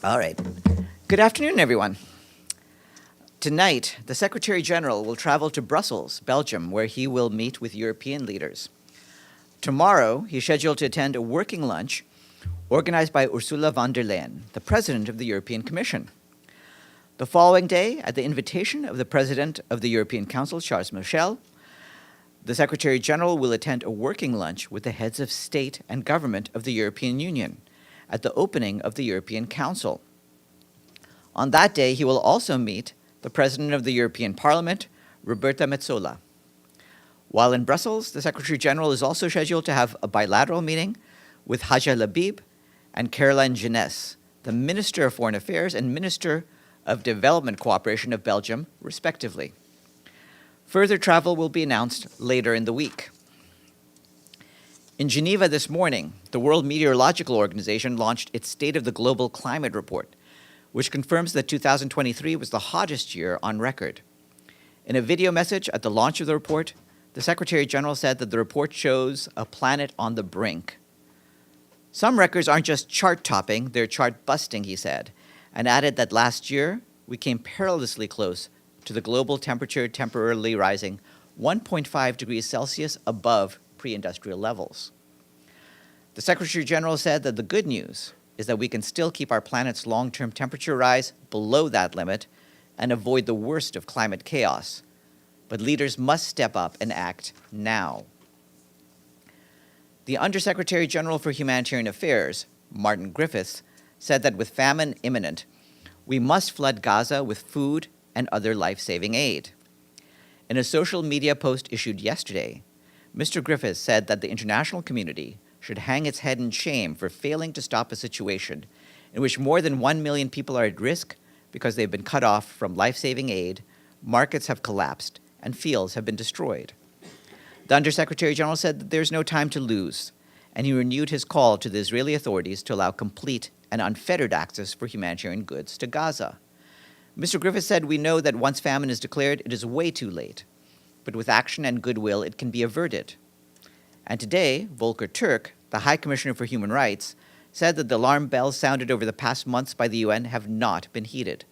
All right. Good afternoon, everyone. Tonight, the Secretary General will travel to Brussels, Belgium, where he will meet with European leaders. Tomorrow, he's scheduled to attend a working lunch organized by Ursula von der Leyen, the President of the European Commission. The following day, at the invitation of the President of the European Council, Charles Michel, the Secretary General will attend a working lunch with the heads of state and government of the European Union at the opening of the European Council. On that day, he will also meet the President of the European Parliament, Roberta Metsola. While in Brussels, the Secretary General is also scheduled to have a bilateral meeting with Haja Labib and Caroline Jeunesse, the Minister of Foreign Affairs and Minister of Development Cooperation of Belgium, respectively. Further travel will be announced later in the week. In Geneva this morning, the World Meteorological Organization launched its State of the Global Climate Report, which confirms that 2023 was the hottest year on record. In a video message at the launch of the report, the Secretary General said that the report shows a planet on the brink. Some records aren't just chart-topping, they're chart-busting, he said, and added that last year we came perilously close to the global temperature temporarily rising 1.5 degrees Celsius above pre-industrial levels. The Secretary General said that the good news is that we can still keep our planet's long-term temperature rise below that limit and avoid the worst of climate chaos. But leaders must step up and act now. The Undersecretary General for Humanitarian Affairs, Martin Griffiths, said that with famine imminent, we must flood Gaza with food and other life-saving aid. In a social media post issued yesterday, Mr. Griffiths said that the international community should hang its head in shame for failing to stop a situation in which more than 1 million people are at risk because they've been cut off from life-saving aid, markets have collapsed, and fields have been destroyed. The Undersecretary General said that there's no time to lose, and he renewed his call to the Israeli authorities to allow complete and unfettered access for humanitarian goods to Gaza. Mr. Griffiths said, "We know that once famine is declared, it is way too late, but with action and goodwill, it can be averted." And today, Volker Turk, the High Commissioner for Human Rights, said that the alarm bells sounded over the past months by the UN have not been heeded.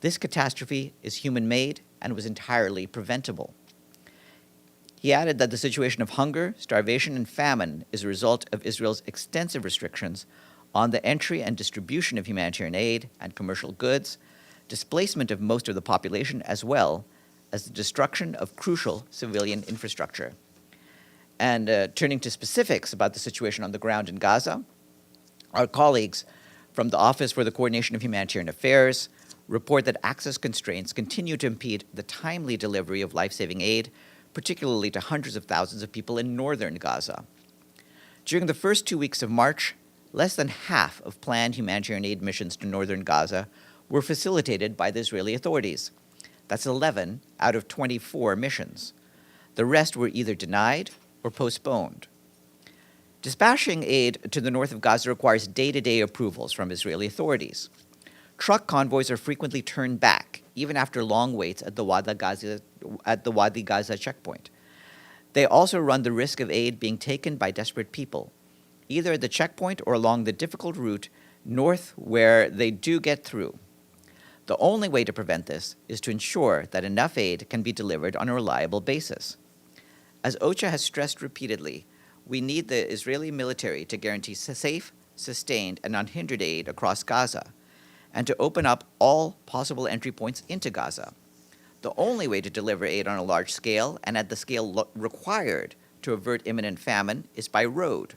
This catastrophe is human-made and was entirely preventable. He added that the situation of hunger, starvation, and famine is a result of Israel's extensive restrictions on the entry and distribution of humanitarian aid and commercial goods, displacement of most of the population, as well as the destruction of crucial civilian infrastructure. And turning to specifics about the situation on the ground in Gaza, our colleagues from the Office for the Coordination of Humanitarian Affairs report that access constraints continue to impede the timely delivery of life-saving aid, particularly to hundreds of thousands of people in northern Gaza. During the first 2 weeks of March, less than half of planned humanitarian aid missions to northern Gaza were facilitated by the Israeli authorities. That's 11 out of 24 missions. The rest were either denied or postponed. Dispatching aid to the north of Gaza requires day-to-day approvals from Israeli authorities. Truck convoys are frequently turned back, even after long waits at the Wadi Gaza checkpoint. They also run the risk of aid being taken by desperate people, either at the checkpoint or along the difficult route north where they do get through. The only way to prevent this is to ensure that enough aid can be delivered on a reliable basis. As OCHA has stressed repeatedly, we need the Israeli military to guarantee safe, sustained, and unhindered aid across Gaza, and to open up all possible entry points into Gaza. The only way to deliver aid on a large scale, and at the scale required to avert imminent famine, is by road.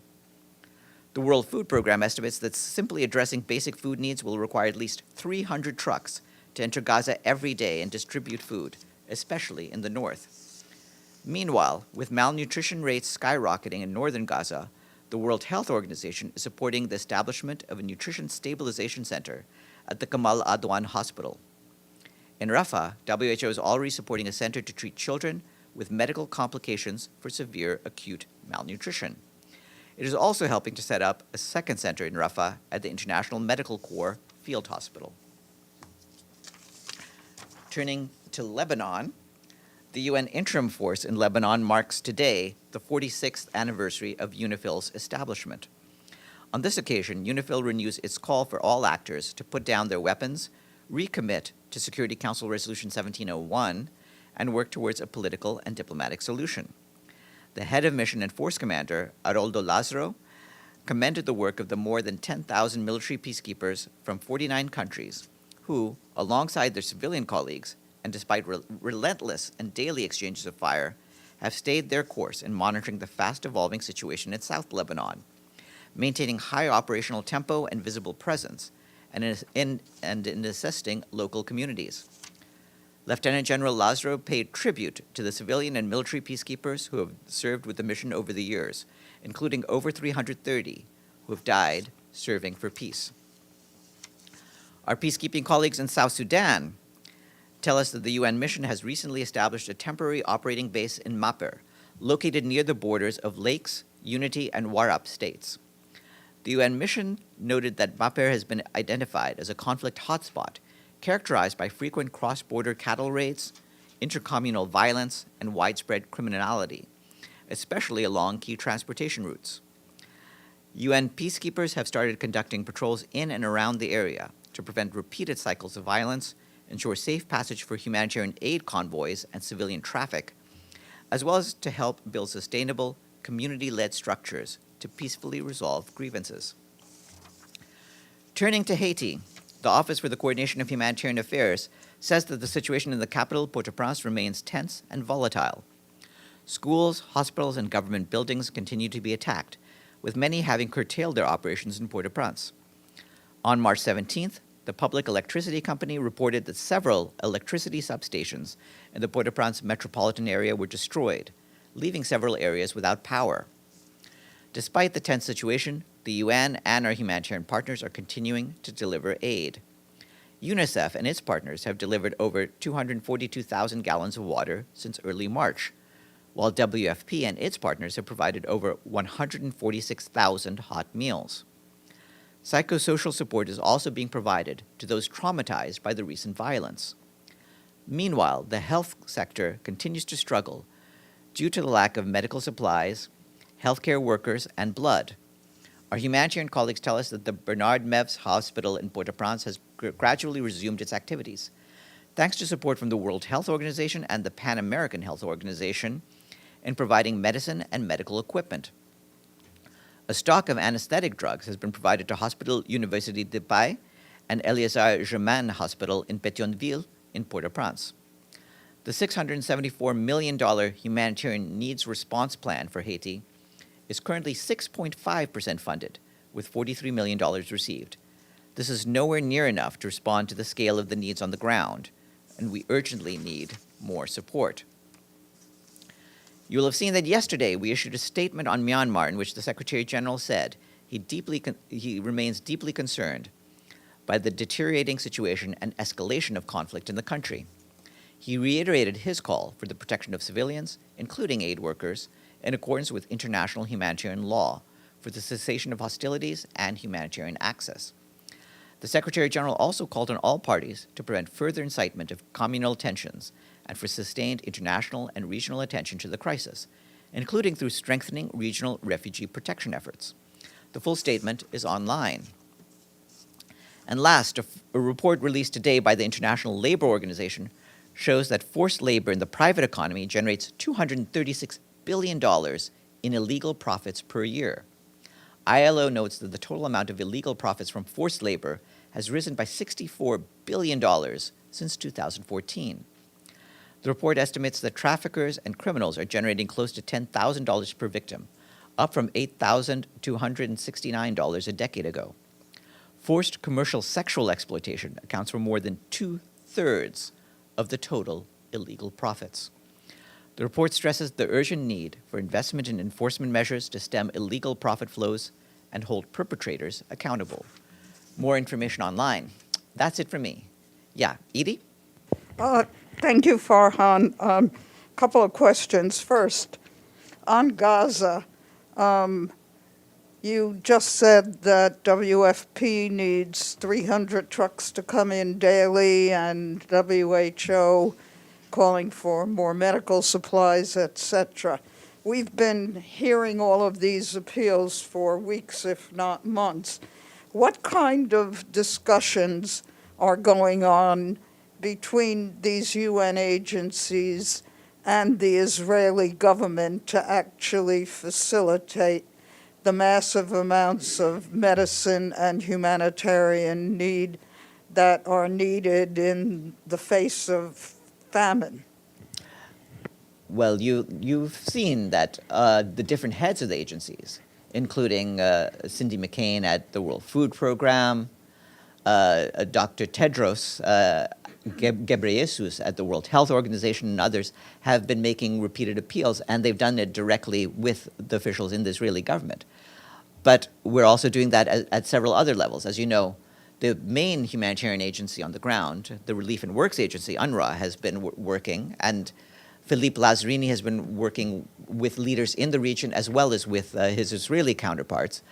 The World Food Programme estimates that simply addressing basic food needs will require at least 300 trucks to enter Gaza every day and distribute food, especially in the north. Meanwhile, with malnutrition rates skyrocketing in northern Gaza, the World Health Organization is supporting the establishment of a nutrition stabilization center at the Kamal Adwan Hospital. In Rafah, WHO is already supporting a center to treat children with medical complications for severe acute malnutrition. It is also helping to set up a second center in Rafah at the International Medical Corps Field Hospital. Turning to Lebanon, the UN interim force in Lebanon marks today the 46th anniversary of UNIFIL's establishment. On this occasion, UNIFIL renews its call for all actors to put down their weapons, recommit to Security Council Resolution 1701, and work towards a political and diplomatic solution. The head of mission and force commander, Haroldo Lázaro, commended the work of the more than 10,000 military peacekeepers from 49 countries who, alongside their civilian colleagues, and despite relentless and daily exchanges of fire, have stayed their course in monitoring the fast-evolving situation in South Lebanon, maintaining high operational tempo and visible presence, and in assisting local communities. Lieutenant General Lázaro paid tribute to the civilian and military peacekeepers who have served with the mission over the years, including over 330 who have died serving for peace. Our peacekeeping colleagues in South Sudan tell us that the UN mission has recently established a temporary operating base in Mapper, located near the borders of Lakes, Unity, and Warrap states. The UN mission noted that Mapper has been identified as a conflict hotspot, characterized by frequent cross-border cattle raids, intercommunal violence, and widespread criminality, especially along key transportation routes. UN peacekeepers have started conducting patrols in and around the area to prevent repeated cycles of violence, ensure safe passage for humanitarian aid convoys and civilian traffic, as well as to help build sustainable, community-led structures to peacefully resolve grievances. Turning to Haiti, the Office for the Coordination of Humanitarian Affairs says that the situation in the capital, Port-au-Prince, remains tense and volatile. Schools, hospitals, and government buildings continue to be attacked, with many having curtailed their operations in Port-au-Prince. On March 17th, the Public Electricity Company reported that several electricity substations in the Port-au-Prince metropolitan area were destroyed, leaving several areas without power. Despite the tense situation, the UN and our humanitarian partners are continuing to deliver aid. UNICEF and its partners have delivered over 242,000 gallons of water since early March, while WFP and its partners have provided over 146,000 hot meals. Psychosocial support is also being provided to those traumatized by the recent violence. Meanwhile, the health sector continues to struggle due to the lack of medical supplies, healthcare workers, and blood. Our humanitarian colleagues tell us that the Bernard Meves Hospital in Port-au-Prince has gradually resumed its activities, thanks to support from the World Health Organization and the Pan American Health Organization in providing medicine and medical equipment. A stock of anesthetic drugs has been provided to Hospital Université de Paix and Eliezer Germain Hospital in Pétionville in Port-au-Prince. The $674 million humanitarian needs response plan for Haiti is currently 6.5% funded, with $43 million received. This is nowhere near enough to respond to the scale of the needs on the ground, and we urgently need more support. You will have seen that yesterday we issued a statement on Myanmar in which the Secretary General said he remains deeply concerned by the deteriorating situation and escalation of conflict in the country. He reiterated his call for the protection of civilians, including aid workers, in accordance with international humanitarian law, for the cessation of hostilities and humanitarian access. The Secretary General also called on all parties to prevent further incitement of communal tensions and for sustained international and regional attention to the crisis, including through strengthening regional refugee protection efforts. The full statement is online. And last, a report released today by the International Labor Organization shows that forced labor in the private economy generates $236 billion in illegal profits per year. ILO notes that the total amount of illegal profits from forced labor has risen by $64 billion since 2014. The report estimates that traffickers and criminals are generating close to $10,000 per victim, up from $8,269 a decade ago. Forced commercial sexual exploitation accounts for more than 2/3 of the total illegal profits. The report stresses the urgent need for investment in enforcement measures to stem illegal profit flows and hold perpetrators accountable. More information online. That's it for me. Yeah, Edie? Thank you, Farhan. Couple of questions. First, on Gaza, you just said that WFP needs 300 trucks to come in daily and WHO calling for more medical supplies, etc. we've been hearing all of these appeals for weeks, if not months. What kind of discussions are going on between these UN agencies and the Israeli government to actually facilitate the massive amounts of medicine and humanitarian need that are needed in the face of famine? Well, you've seen that the different heads of the agencies, including Cindy McCain at the World Food Program, Dr. Tedros Ghebreyesus at the World Health Organization, and others have been making repeated appeals, and they've done it directly with the officials in the Israeli government. But we're also doing that at several other levels. As you know, the main humanitarian agency on the ground, the Relief and Works Agency, UNRWA, has been working, and Philippe Lazzarini has been working with leaders in the region as well as with his Israeli counterparts.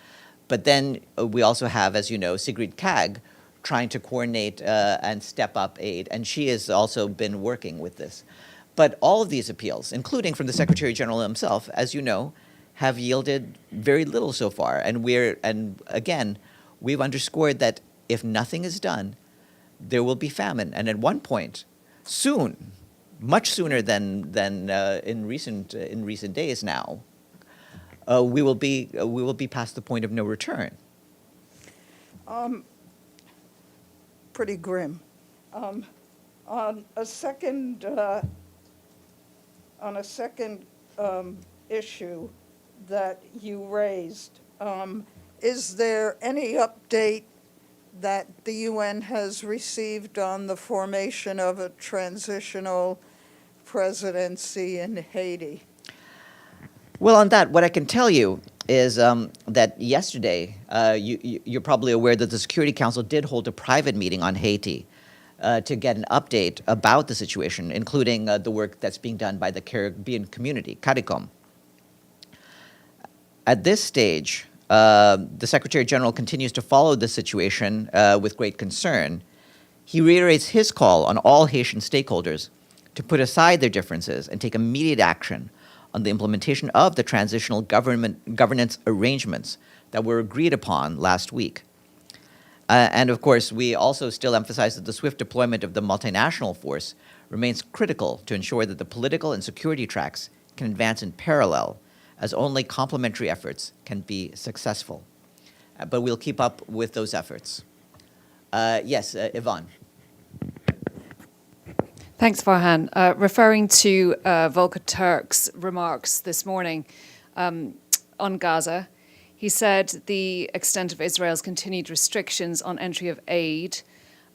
But then we also have, as you know, Sigrid Kaag trying to coordinate and step up aid, and she has also been working with this. But all of these appeals, including from the Secretary General himself, as you know, have yielded very little so far. And again, we've underscored that if nothing is done, there will be famine. And at one point, soon, much sooner than in recent days now, we will be past the point of no return. Pretty grim. On a second issue that you raised, is there any update that the UN has received on the formation of a transitional presidency in Haiti? Well, on that, what I can tell you is that yesterday, you're probably aware that the Security Council did hold a private meeting on Haiti to get an update about the situation, including the work that's being done by the Caribbean community, CARICOM. At this stage, the Secretary General continues to follow the situation with great concern. He reiterates his call on all Haitian stakeholders to put aside their differences and take immediate action on the implementation of the transitional governance arrangements that were agreed upon last week. And of course, we also still emphasize that the swift deployment of the multinational force remains critical to ensure that the political and security tracks can advance in parallel, as only complementary efforts can be successful. But we'll keep up with those efforts. Yes, Yvonne. Thanks, Farhan. Referring to Volker Turk's remarks this morning on Gaza, he said the extent of Israel's continued restrictions on entry of aid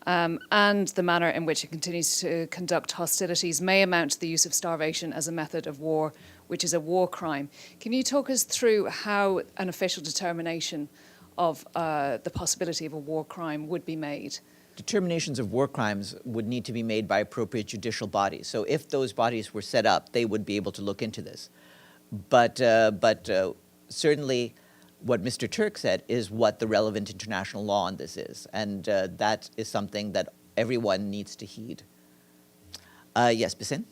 and the manner in which it continues to conduct hostilities may amount to the use of starvation as a method of war, which is a war crime. Can you talk us through how an official determination of the possibility of a war crime would be made? Determinations of war crimes would need to be made by appropriate judicial bodies. So if those bodies were set up, they would be able to look into this. But certainly what Mr. Turk said is what the relevant international law on this is. And that is something that everyone needs to heed. Yes, Bisin?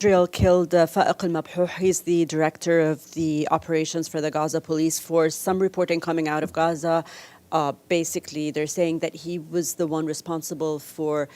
Israel killed Fa'iq al-Mabhouh. He's the director of the operations for the Gaza police force. Some reporting coming out of Gaza, basically they're saying that he was the one responsible for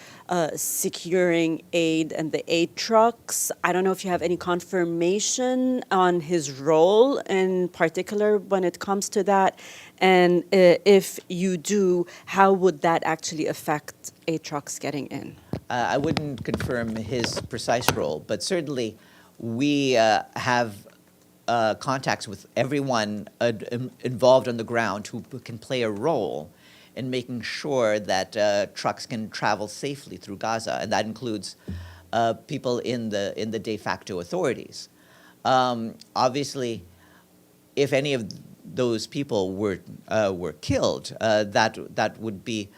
securing aid and the aid trucks. I don't know if you have any confirmation on his role in particular when it comes to that. And if you do, how would that actually affect aid trucks getting in? I wouldn't confirm his precise role, but certainly we have contacts with everyone involved on the ground who can play a role in making sure that trucks can travel safely through Gaza, and that includes people in the de facto authorities. Obviously, if any of those people were killed, that would be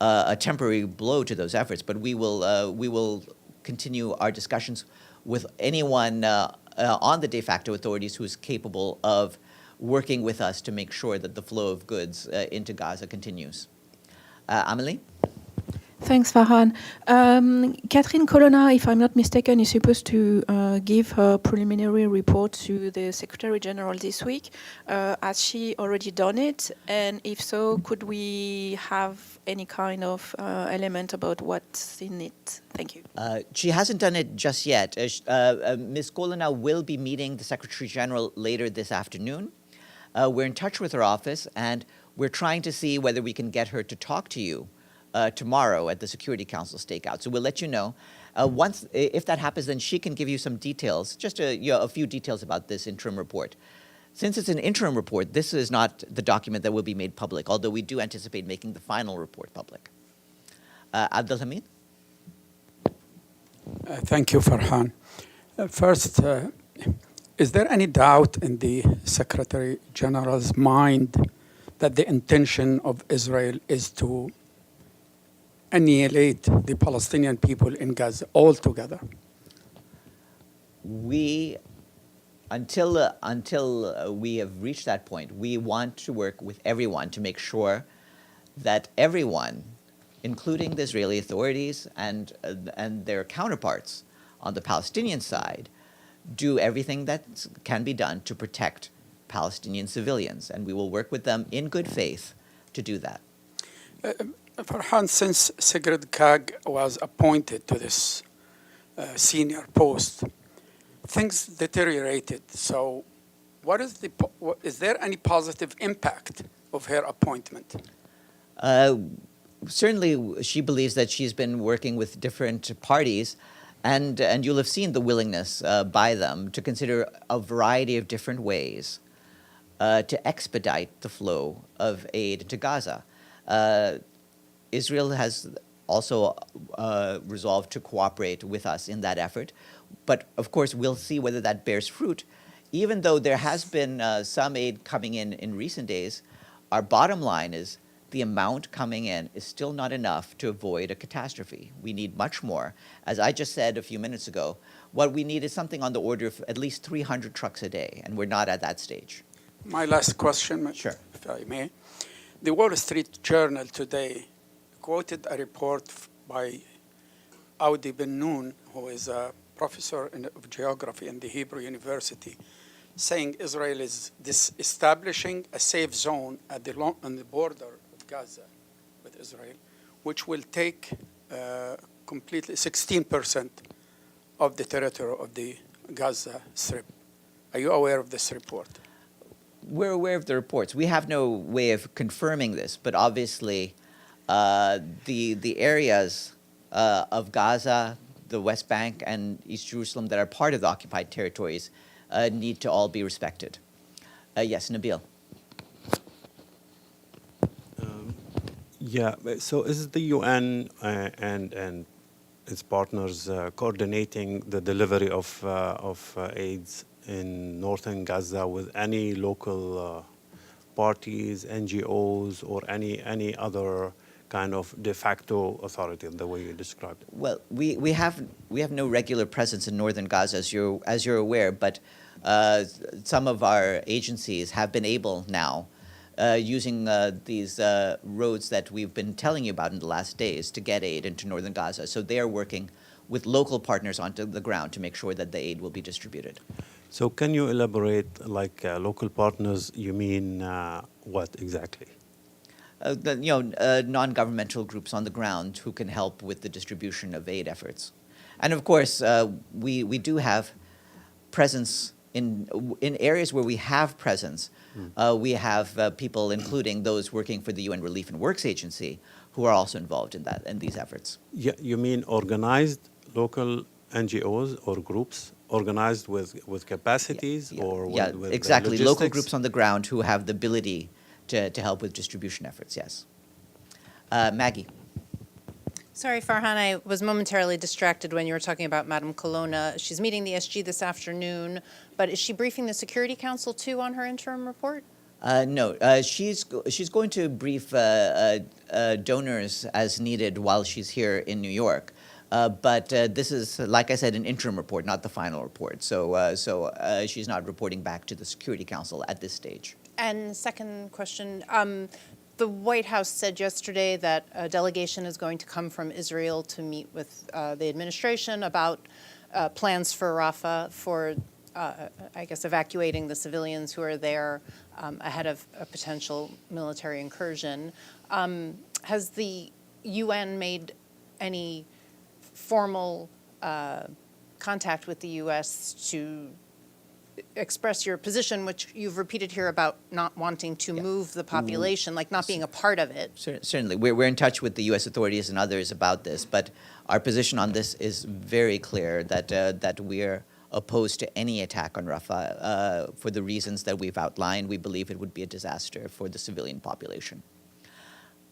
a temporary blow to those efforts. But we will continue our discussions with anyone on the de facto authorities who is capable of working with us to make sure that the flow of goods into Gaza continues. Amelie? Thanks, Farhan. Catherine Colonna, if I'm not mistaken, is supposed to give her preliminary report to the Secretary General this week. Has she already done it? And if so, could we have any kind of element about what's in it? Thank you. She hasn't done it just yet. Ms. Colonna will be meeting the Secretary General later this afternoon. We're in touch with her office, and we're trying to see whether we can get her to talk to you tomorrow at the Security Council stakeout. So we'll let you know. If that happens, then she can give you some details, just a few details about this interim report. Since it's an interim report, this is not the document that will be made public, although we do anticipate making the final report public. Abdelhamid? Thank you, Farhan. First, is there any doubt in the Secretary General's mind that the intention of Israel is to annihilate the Palestinian people in Gaza altogether? Until we have reached that point, we want to work with everyone to make sure that everyone, including the Israeli authorities and their counterparts on the Palestinian side, do everything that can be done to protect Palestinian civilians, and we will work with them in good faith to do that. Farhan, since Sigrid Kaag was appointed to this senior post, things deteriorated. So is there any positive impact of her appointment? Certainly, she believes that she's been working with different parties, and you'll have seen the willingness by them to consider a variety of different ways to expedite the flow of aid to Gaza. Israel has also resolved to cooperate with us in that effort. But of course, we'll see whether that bears fruit. Even though there has been some aid coming in recent days, our bottom line is the amount coming in is still not enough to avoid a catastrophe. We need much more. As I just said a few minutes ago, what we need is something on the order of at least 300 trucks a day, and we're not at that stage. My last question, Sure. if I may. The Wall Street Journal today quoted a report by Audi Ben Noon, who is a professor of geography in the Hebrew University, saying Israel is establishing a safe zone on the border of Gaza with Israel, which will take completely 16% of the territory of the Gaza Strip. Are you aware of this report? We're aware of the reports. We have no way of confirming this, but obviously the areas of Gaza, the West Bank, and East Jerusalem that are part of the occupied territories need to all be respected. Yes, Nabil. So is the UN and its partners coordinating the delivery of aids in northern Gaza with any local parties, NGOs, or any other kind of de facto authority, the way you described it? Well, we have no regular presence in northern Gaza, as you're aware, but some of our agencies have been able now, using these roads that we've been telling you about in the last days, to get aid into northern Gaza. So they are working with local partners onto the ground to make sure that the aid will be distributed. So can you elaborate, like local partners, you mean what exactly? Non-governmental groups on the ground who can help with the distribution of aid efforts. And of course, we do have presence in areas where we have presence. We have people, including those working for the UN Relief and Works Agency, who are also involved in these efforts. Yeah, you mean organized local NGOs or groups, organized with capacities or with exactly. logistics? Local groups on the ground who have the ability to help with distribution efforts, yes. Maggie. Sorry, Farhan, I was momentarily distracted when you were talking about Madame Colonna. She's meeting the SG this afternoon, but is she briefing the Security Council too on her interim report? No, she's going to brief donors as needed while she's here in New York. But this is, like I said, an interim report, not the final report. So she's not reporting back to the Security Council at this stage. And second question, The White House said yesterday that a delegation is going to come from Israel to meet with the administration about plans for Rafah for, I guess, evacuating the civilians who are there ahead of a potential military incursion. Has the UN made any formal contact with the U.S. to express your position, which you've repeated here about not wanting to move the population, like not being a part of it? Certainly. We're in touch with the U.S. authorities and others about this, but our position on this is very clear that we're opposed to any attack on Rafah for the reasons that we've outlined. We believe it would be a disaster for the civilian population.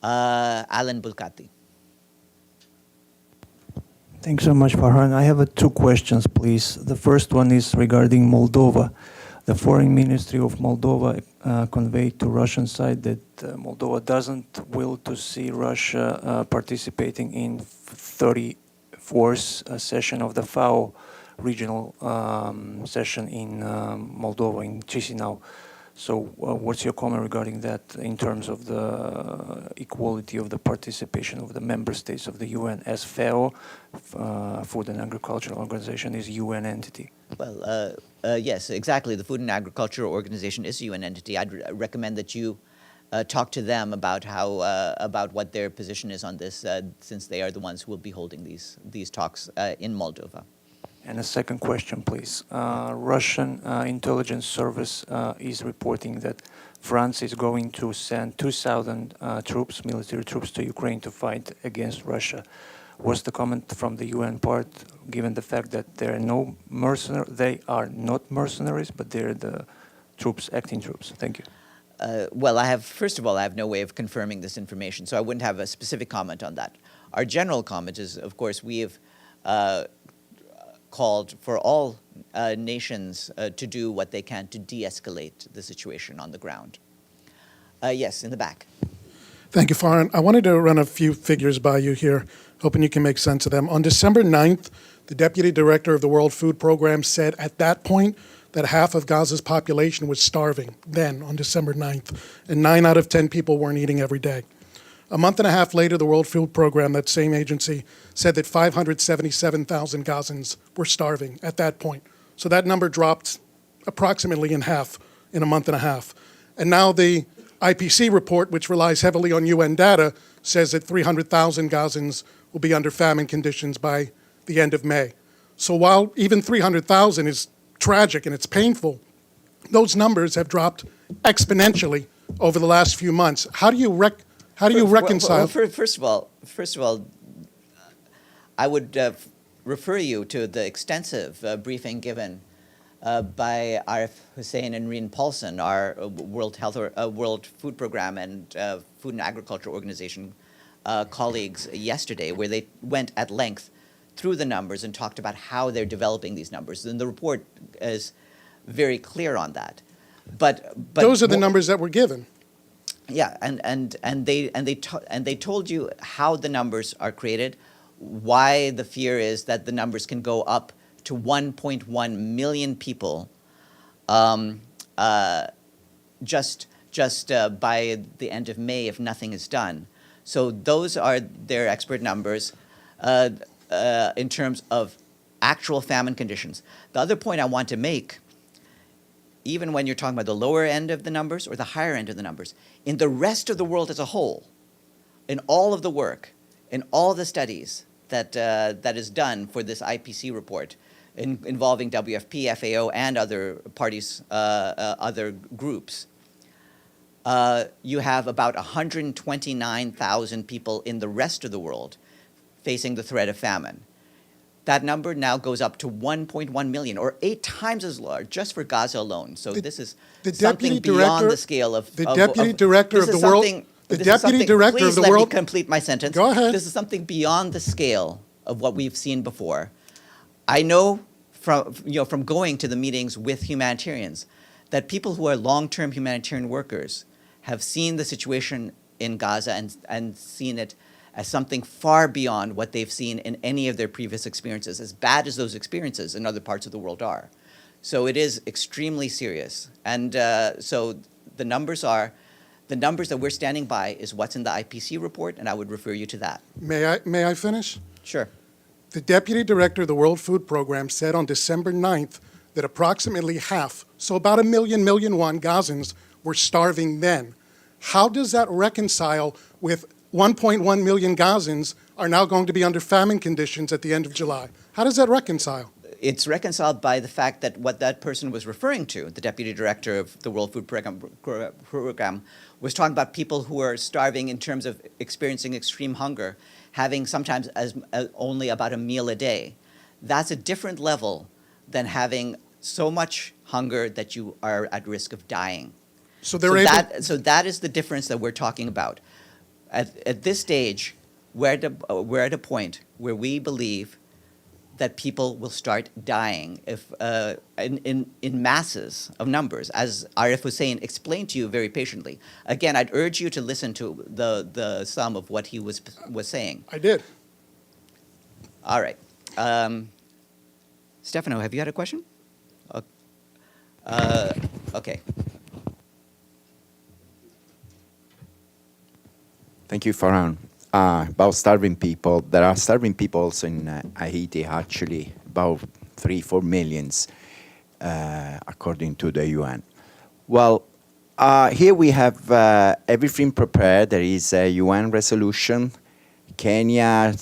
Alan Bulkati. Thanks so much, Farhan. I have two questions, please. The first one is regarding Moldova. The Foreign Ministry of Moldova conveyed to Russian side that Moldova doesn't will to see Russia participating in 34th session of the FAO regional session in Moldova, in Chisinau. So what's your comment regarding that in terms of the equality of the participation of the member states of the UN, as FAO, Food and Agricultural Organization, is UN entity? Well, yes, exactly. The Food and Agriculture Organization is a UN entity. I'd recommend that you talk to them about how about what their position is on this, since they are the ones who will be holding these talks in Moldova. And a second question, please. Russian intelligence service is reporting that France is going to send 2,000 troops, military troops, to Ukraine to fight against Russia. What's the comment from the UN part, given the fact that they are not mercenaries, but they're the troops, acting troops? Thank you. Well, first of all, I have no way of confirming this information, so I wouldn't have a specific comment on that. Our general comment is, of course, we have called for all nations to do what they can to de-escalate the situation on the ground. Yes, in the back. Thank you, Farhan. I wanted to run a few figures by you here, hoping you can make sense of them. On December 9th, the Deputy Director of the World Food Program said at that point that half of Gaza's population was starving, then on December 9th, and 9 out of 10 people weren't eating every day. A month and a half later, the World Food Program, that same agency, said that 577,000 Gazans were starving at that point. So that number dropped approximately in half in a month and a half. And now the IPC report, which relies heavily on UN data, says that 300,000 Gazans will be under famine conditions by the end of May. So while even 300,000 is tragic and it's painful, those numbers have dropped exponentially over the last few months. How do you reconcile? Well, first of all, I would refer you to the extensive briefing given by Arif Hussein and Reen Paulson, our World Food Program and Food and Agriculture Organization colleagues yesterday, where they went at length through the numbers and talked about how they're developing these numbers. And the report is very clear on that. But those are the numbers that were given. Yeah, and they told you how the numbers are created, why the fear is that the numbers can go up to 1.1 million people just by the end of May if nothing is done. So those are their expert numbers in terms of actual famine conditions. The other point I want to make, even when you're talking about the lower end of the numbers or the higher end of the numbers, in the rest of the world as a whole, in all of the work, in all the studies that is done for this IPC report, involving WFP, FAO, and other parties, other groups, you have about 129,000 people in the rest of the world facing the threat of famine. That number now goes up to 1.1 million, or 8 times as large, just for Gaza alone. So this is something beyond the scale of... The Deputy Director of the World... The Deputy Director of the World... Please let me complete my sentence. Go ahead. This is something beyond the scale of what we've seen before. I know from going to the meetings with humanitarians that people who are long-term humanitarian workers have seen the situation in Gaza and seen it as something far beyond what they've seen in any of their previous experiences, as bad as those experiences in other parts of the world are. So it is extremely serious. And so the numbers are The numbers that we're standing by is what's in the IPC report, and I would refer you to that. May I finish? Sure. The deputy director of the World Food Program said on December 9th that approximately half, so about 1 million Gazans were starving then. How does that reconcile with 1.1 million Gazans are now going to be under famine conditions at the end of July? How does that reconcile? It's reconciled by the fact that what that person was referring to, the deputy director of the World Food Program, was talking about people who are starving in terms of experiencing extreme hunger, having sometimes as only about a meal a day. That's a different level than having so much hunger that you are at risk of dying. So they're able. So that is the difference that we're talking about. At this stage, we're at a point where we believe that people will start dying if in masses of numbers, as Arif Hussein explained to you very patiently. Again, I'd urge you to listen to the sum of what he was saying. I did. All right. Stefano, have you had a question? Okay. Thank you, Farhan. About starving people, there are starving people also in Haiti, actually, about 3-4 millions, according to the UN. Well, here we have everything prepared. There is a UN resolution. Kenya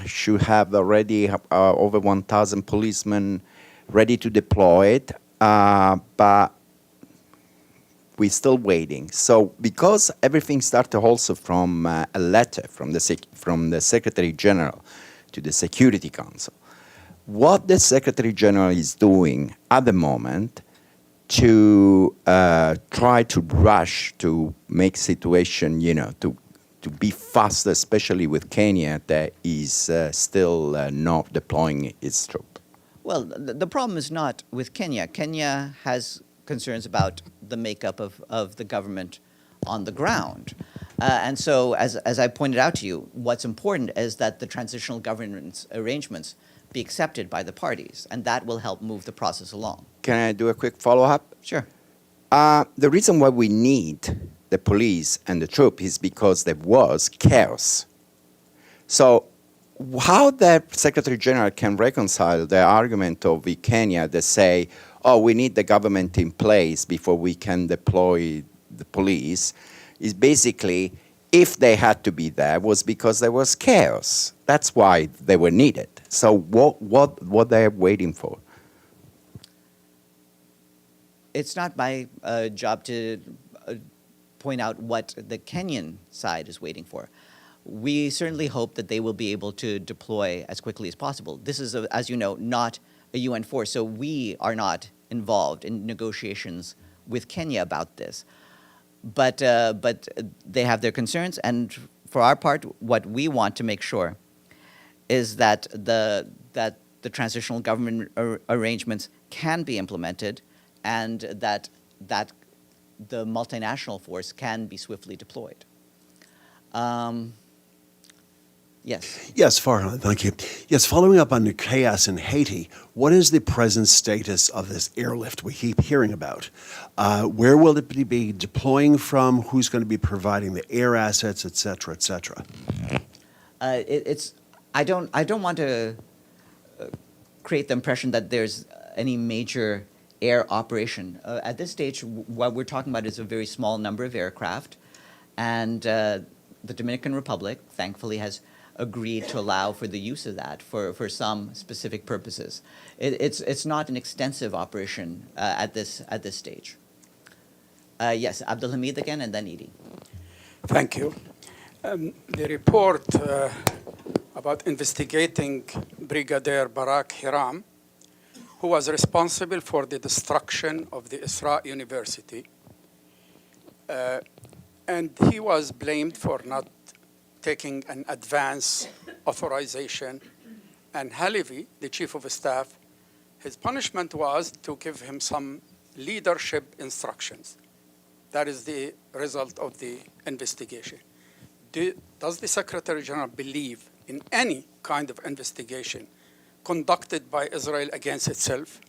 should have already over 1,000 policemen ready to deploy it, but we're still waiting. So because everything started also from a letter from the Secretary General to the Security Council, what the Secretary General is doing at the moment to try to rush to make situation, to be faster, especially with Kenya that is still not deploying its troops. Well, the problem is not with Kenya. Kenya has concerns about the makeup of the government on the ground. And so, as I pointed out to you, what's important is that the transitional governance arrangements be accepted by the parties, and that will help move the process along. Can I do a quick follow-up? Sure. The reason why we need the police and the troop is because there was chaos. So how the Secretary General can reconcile the argument of Kenya that say, oh, we need the government in place before we can deploy the police, is basically, if they had to be there, was because there was chaos. That's why they were needed. So what they're waiting for? It's not my job to point out what the Kenyan side is waiting for. We certainly hope that they will be able to deploy as quickly as possible. This is, as you know, not a UN force, so we are not involved in negotiations with Kenya about this. But they have their concerns, and for our part, what we want to make sure is that the transitional government arrangements can be implemented, and that the multinational force can be swiftly deployed. Yes. Yes, Farhan, thank you. Yes, following up on the chaos in Haiti, what is the present status of this airlift we keep hearing about? Where will it be deploying from? Who's going to be providing the air assets, et cetera, et cetera? I don't want to create the impression that there's any major air operation. At this stage, what we're talking about is a very small number of aircraft, and the Dominican Republic, thankfully, has agreed to allow for the use of that for some specific purposes. It's not an extensive operation at this stage. Yes, Abdulhamid again, and then Edie. Thank you. The report about investigating Brigadier Barak Hiram, who was responsible for the destruction of the Isra University, and he was blamed for not taking an advance authorization. And Halevi, the chief of staff, his punishment was to give him some leadership instructions. That is the result of the investigation. Does the Secretary General believe in any kind of investigation conducted by Israel against itself?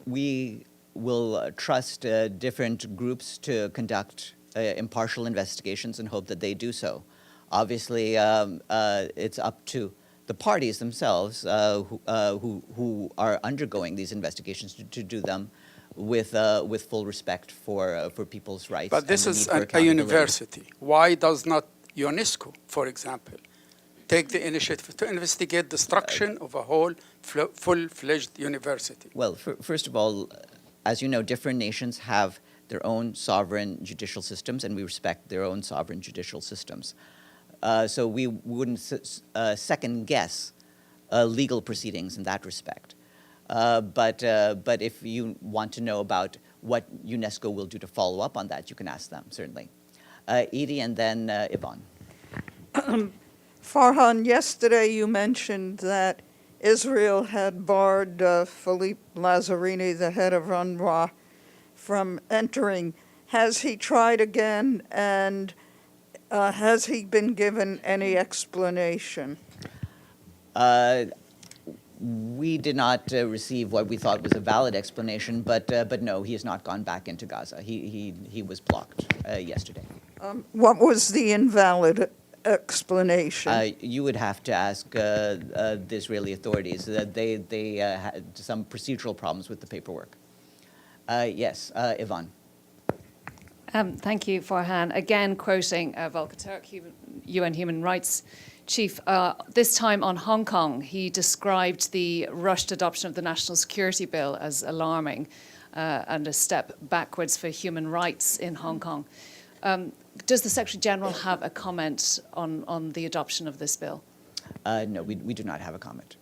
We will trust different groups to conduct impartial investigations and hope that they do so. Obviously, it's up to the parties themselves who are undergoing these investigations to do them with full respect for people's rights. But this and the is need for a accountability. university. Why does not UNESCO, for example, take the initiative to investigate destruction of a whole full-fledged university? Well, first of all, as you know, different nations have their own sovereign judicial systems, and we respect their own sovereign judicial systems. So we wouldn't second guess legal proceedings in that respect. But if you want to know about what UNESCO will do to follow up on that, you can ask them, certainly. Edie and then Yvonne. Farhan, yesterday you mentioned that Israel had barred Philippe Lazzarini, the head of UNRWA, from entering. Has he tried again, and has he been given any explanation? We did not receive what we thought was a valid explanation, but no, he has not gone back into Gaza. He was blocked yesterday. What was the invalid explanation? You would have to ask the Israeli authorities. They had some procedural problems with the paperwork. Yes, Yvonne. Thank you, Farhan. Again, quoting Volker Turk, UN Human Rights Chief, this time on Hong Kong, he described the rushed adoption of the National Security Bill as alarming and a step backwards for human rights in Hong Kong. Does the Secretary General have a comment on the adoption of this bill? No, we do not have a comment.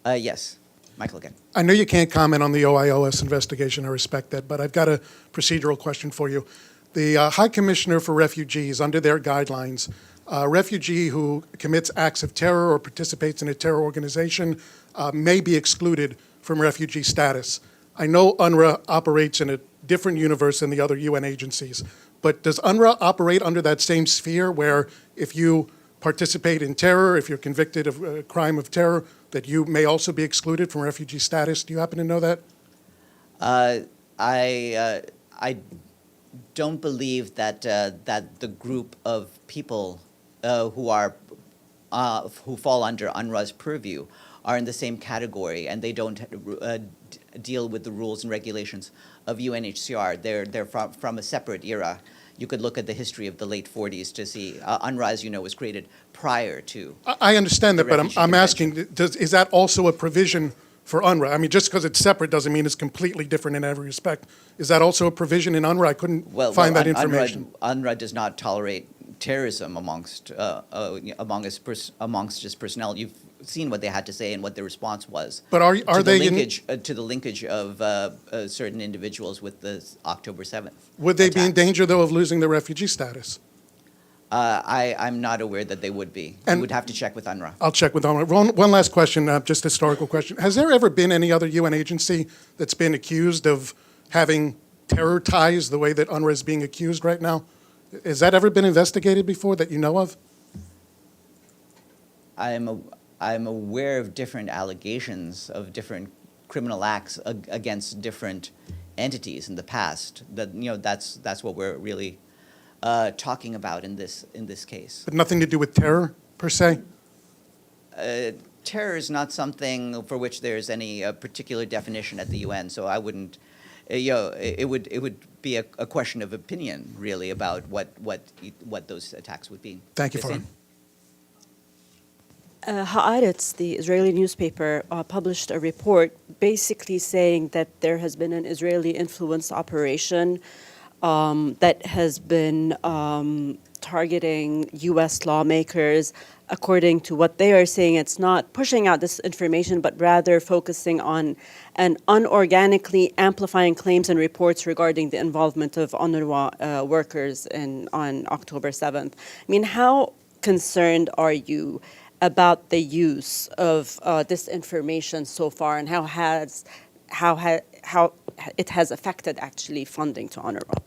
Yes, Michael again. I know you can't comment on the OIOS investigation. I respect that, but I've got a procedural question for you. The High Commissioner for Refugees, under their guidelines, a refugee who commits acts of terror or participates in a terror organization may be excluded from refugee status. I know UNRWA operates in a different universe than the other UN agencies, but does UNRWA operate under that same sphere where if you participate in terror, if you're convicted of a crime of terror, that you may also be excluded from refugee status? Do you happen to know that? I don't believe that that the group of people who fall under UNRWA's purview are in the same category, and they don't deal with the rules and regulations of UNHCR. They're from a separate era. You could look at the history of the late 40s to see UNRWA, as you know, was created prior to. I understand that, but I'm Refugee asking, is that also a provision for UNRWA? I mean, just because it's separate doesn't mean it's completely different in every respect. Is that also a provision in UNRWA? I couldn't find that information. UNRWA does not tolerate terrorism amongst its personnel. You've seen what they had to say and what their response was. But are they to the linkage of certain individuals with the October 7th? Would they be in attacks. danger, though, of losing their refugee status? I'm not aware that they would be. And- You would have to check with UNRWA. I'll check with UNRWA. One last question, just historical question. Has there ever been any other UN agency that's been accused of having terror ties the way that UNRWA is being accused right now? Has that ever been investigated before that you know of? I'm aware of different allegations of different criminal acts against different entities in the past. That's what we're really talking about in this case. But nothing to do with terror, per se? Terror is not something for which there's any particular definition at the UN, so I wouldn't. It would be a question of opinion, really, about what those attacks would be. Thank you, Christine? Farhan. Haaretz, the Israeli newspaper, published a report basically saying that there has been an Israeli-influenced operation that has been targeting U.S. lawmakers. According to what they are saying, it's not pushing out this information, but rather focusing on and unorganically amplifying claims and reports regarding the involvement of UNRWA workers on October 7th. I mean, how concerned are you about the use of this information so far, and how it has affected actually funding to UNRWA?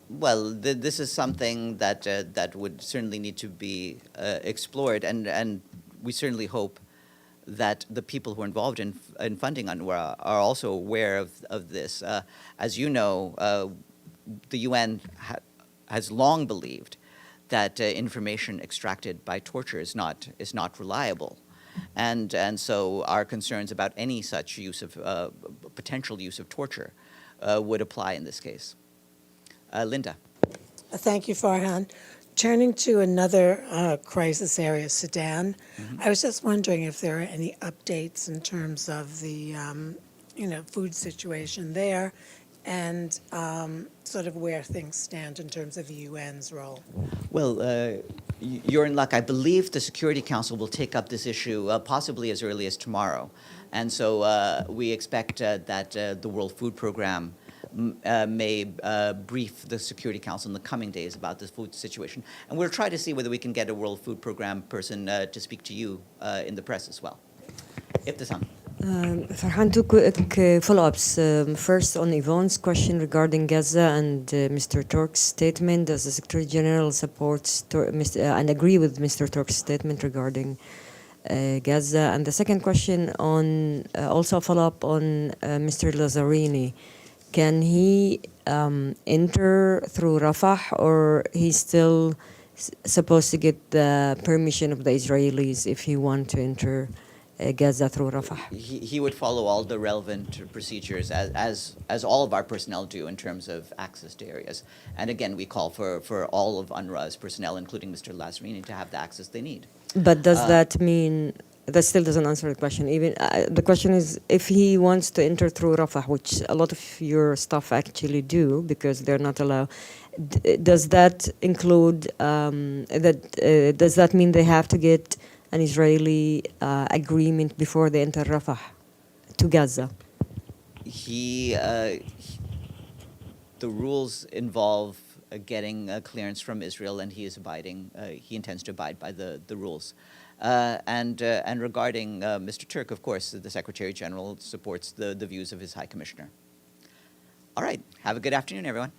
Well, this is something that would certainly need to be explored, and we certainly hope that the people who are involved in funding UNRWA are also aware of this. As you know, the UN has long believed that information extracted by torture is not reliable. And so our concerns about any such use of potential use of torture would apply in this case. Linda. Thank you, Farhan. Turning to another crisis area, Sudan, I was just wondering if there are any updates in terms of the food situation there and sort of where things stand in terms of the UN's role. Well, you're in luck. I believe the Security Council will take up this issue possibly as early as tomorrow. And so we expect that the World Food Program may brief the Security Council in the coming days about the food situation. And we'll try to see whether we can get a World Food Program person to speak to you in the press as well. Ibtisam. Farhan, two quick follow-ups. First, on Yvonne's question regarding Gaza and Mr. Turk's statement, does the Secretary General support and agree with Mr. Turk's statement regarding Gaza? And the second question on also a follow-up on Mr. Lazzarini. Can he enter through Rafah, or he's still supposed to get the permission of the Israelis if he wants to enter Gaza through Rafah? He would follow all the relevant procedures as all of our personnel do in terms of access to areas. And again, we call for all of UNRWA's personnel, including Mr. Lazzarini, to have the access they need. But does that mean, that still doesn't answer the question. Even the question is, if he wants to enter through Rafah, which a lot of your staff actually do because they're not allowed, does that include, does that mean they have to get an Israeli agreement before they enter Rafah to Gaza? The rules involve getting clearance from Israel, and he is abiding. He intends to abide by the rules. And regarding Mr. Turk, of course, the Secretary General supports the views of his High Commissioner. All right. Have a good afternoon, everyone.